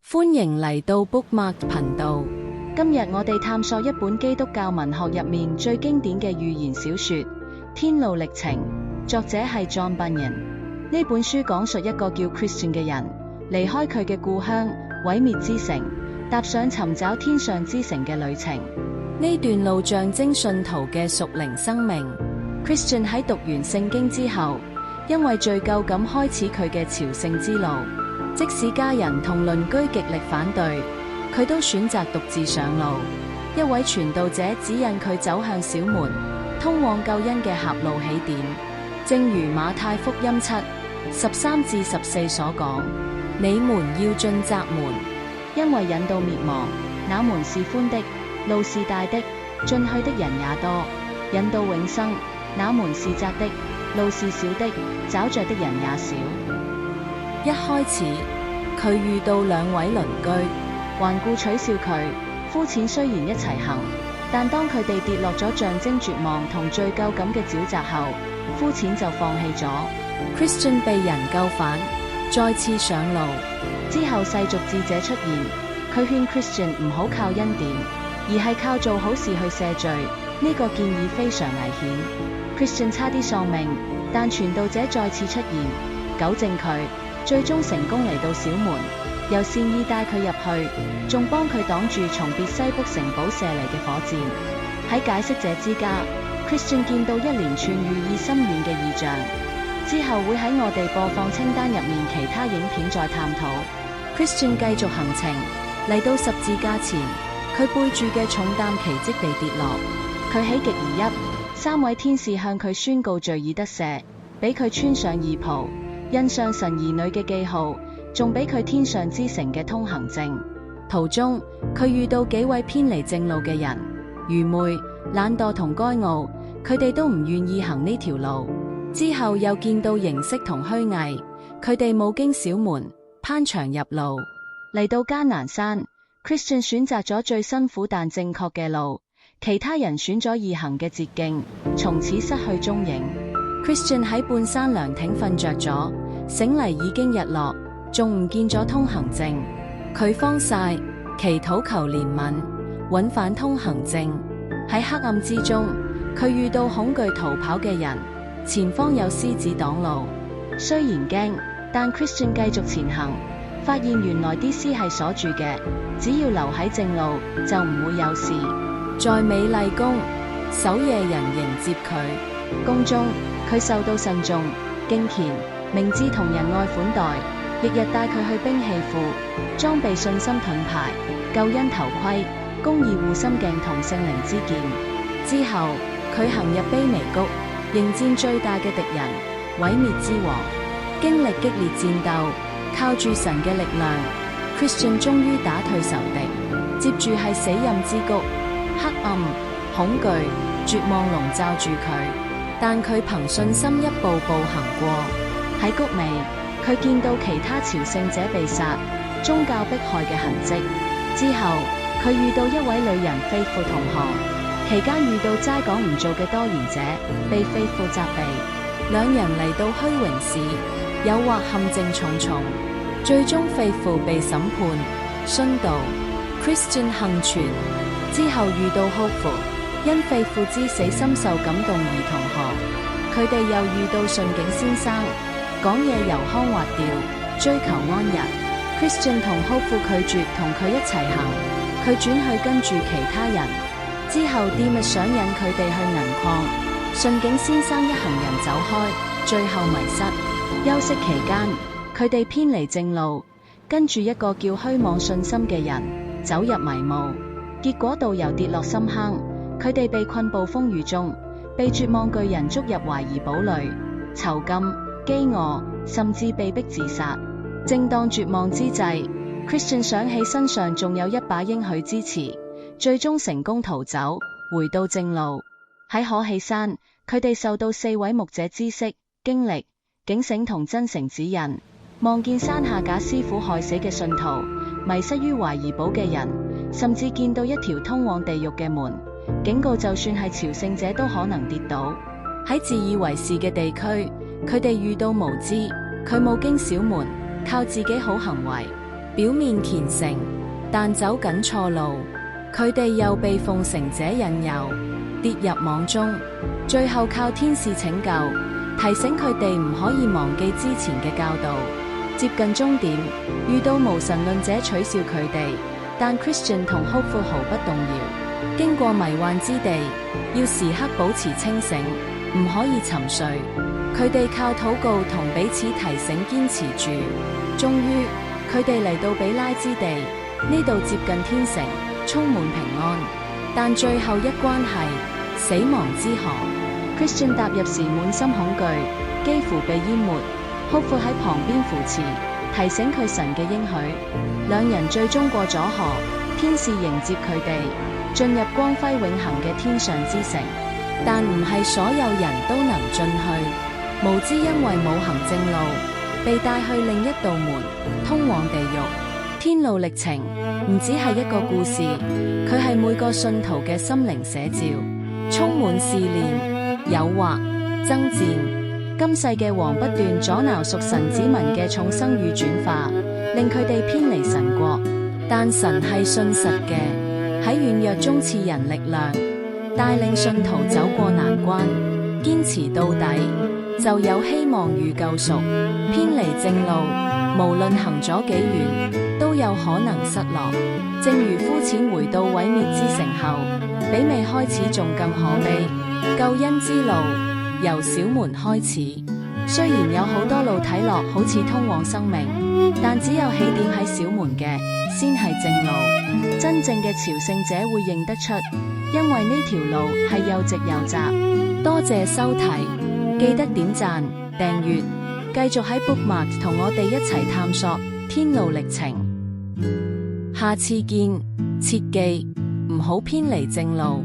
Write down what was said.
歡迎嚟到 Bookmark 頻道。今日我哋探索一本基督教文學入面最經典嘅寓言小說《天路歷程》，作者係 John Bunyan。呢本書講述一個叫 Christian 嘅人，離開佢嘅故鄉毀滅之城，踏上尋找天上之城嘅旅程。呢段路象徵信徒嘅屬靈生命。Christian 喺讀完聖經之後，因為罪疚感開始佢嘅朝聖之路。即使家人同鄰居極力反對，佢都選擇獨自上路。一位傳道者指引佢走向小門，通往救恩嘅狹路起點。正如馬太福音7:13-14所講：你們要進窄門，因為引到滅亡，那門是寬的，路是大的，進去的人也多；引到永生，那門是窄的，路是小的，找着的人也少。一開始，佢遇到兩位鄰居，頑固取笑佢，膚淺雖然一齊行，但當佢哋跌落咗象徵絕望同罪疚感嘅沼澤後，膚淺就放棄咗。Christian 被人救返，再次上路。之後世俗智者出現，佢勸 Christian 唔好靠恩典，而係靠做好事去赦罪。呢個建議非常危險。Christian 差啲喪命，但傳道者再次出現，糾正佢。最終成功嚟到小門，又善意帶佢入去，仲幫佢擋住從別西卜城堡射嚟嘅火箭。喺解釋者之家 ，Christian 見到一連串寓意深遠嘅異象。之後會喺我哋播放清單入面其他影片再探討。Christian 繼續行程，嚟到十字架前，佢背住嘅重擔奇蹟地跌落。佢喜極而泣，三位天使向佢宣告罪已得赦，俾佢穿上義袍。印上神兒女嘅記號，仲俾佢天上之城嘅通行證。途中，佢遇到幾位偏離正路嘅人，愚昧、懶惰同該傲，佢哋都唔願意行呢條路。之後又見到形式同虛偽，佢哋冇經小門，攀牆入路。嚟到艱難山 ，Christian 選擇咗最辛苦但正確嘅路，其他人選咗易行嘅捷徑，從此失去蹤影。Christian 喺半山涼亭瞓着咗，醒嚟已經日落，仲唔見咗通行證。佢慌晒，祈禱求憐憫，搵返通行證。喺黑暗之中，佢遇到恐懼逃跑嘅人，前方有獅子擋路。雖然驚，但 Christian 繼續前行，發現原來啲獅係鎖住嘅，只要留喺正路就唔會有事。在美麗宮，守夜人迎接佢，宮中佢受到慎重、敬虔、明智同仁愛款待，翌日帶佢去兵器庫，裝備信心盾牌、救恩頭盔、公義護心鏡同聖靈之劍。之後佢行入卑微谷，迎戰最大嘅敵人——毀滅之王。經歷激烈戰鬥，靠住神嘅力量 ，Christian 終於打退仇敵。接住係死蔭之谷，黑暗、恐懼、絕望籠罩住佢。但佢憑信心一步步行過。喺谷尾，佢見到其他朝聖者被殺、宗教迫害嘅痕跡。之後，佢遇到一位旅人非富同行，期間遇到齋講唔做嘅多言者，被非富責備。兩人嚟到虛榮市，誘惑陷阱重重，最終非富被審判、殉道。Christian 幸存。之後遇到 Hopeful，因非富之死深受感動而同行。佢哋又遇到順景先生，講嘢油腔滑調，追求安逸。Christian 同 Hopeful 拒絕同佢一齊行，佢轉去跟住其他人。之後 Demas 想引佢哋去銀礦，順景先生一行人走開，最後迷失。休息期間，佢哋偏離正路，跟住一個叫虛妄信心嘅人，走入迷霧，結果導遊跌落深坑。佢哋被困暴風雨中，被絕望巨人捉入懷疑堡壘，囚禁、飢餓，甚至被逼自殺。正當絕望之際 ，Christian 想起身上仲有一把應許之詞，最終成功逃走，回到正路。喺可喜山，佢哋受到4位牧者知識、經歷、警醒同真誠指引，望見山下假師傅害死嘅信徒，迷失於懷疑堡嘅人，甚至見到一條通往地獄嘅門。警告就算係朝聖者都可能跌倒。喺自以為是嘅地區，佢哋遇到無知，佢冇經小門，靠自己好行為，表面虔誠，但走緊錯路。佢哋又被奉承者引誘，跌入網中，最後靠天使拯救，提醒佢哋唔可以忘記之前嘅教導。接近終點，遇到無神論者取笑佢哋，但 Christian 同 Hopeful 毫不動搖。經過迷幻之地，要時刻保持清醒，唔可以沉睡。佢哋靠禱告同彼此提醒堅持住。終於，佢哋嚟到比拉之地，呢度接近天城，充滿平安。但最後一關係死亡之河。Christian 踏入時滿心恐懼，幾乎被淹沒。Hopeful 喺旁邊扶持，提醒佢神嘅應許。兩人最終過咗河，天使迎接佢哋，進入光輝永恆嘅天上之城。但唔係所有人都能進去，無知因為冇行正路，被帶去另一道門，通往地獄。天路歷程唔只係一個故事，佢係每個信徒嘅心靈寫照，充滿試煉、誘惑、爭戰。今世嘅王不斷阻撓屬神子民嘅重生與轉化，令佢哋偏離神國。但神係信實嘅，喺軟弱中賜人力量，帶領信徒走過難關，堅持到底，就有希望與救贖。偏離正路，無論行咗幾遠，都有可能失落。正如膚淺回到毀滅之城後，比未開始仲更可悲。救恩之路由小門開始，雖然有好多路睇落好似通往生命，但只有起點喺小門嘅，先係正路。真正嘅朝聖者會認得出，因為呢條路係又直又窄。多謝收睇，記得點讚、訂閱，繼續喺 Bookmark 同我哋一齊探索天路歷程。下次見，切記唔好偏離正路。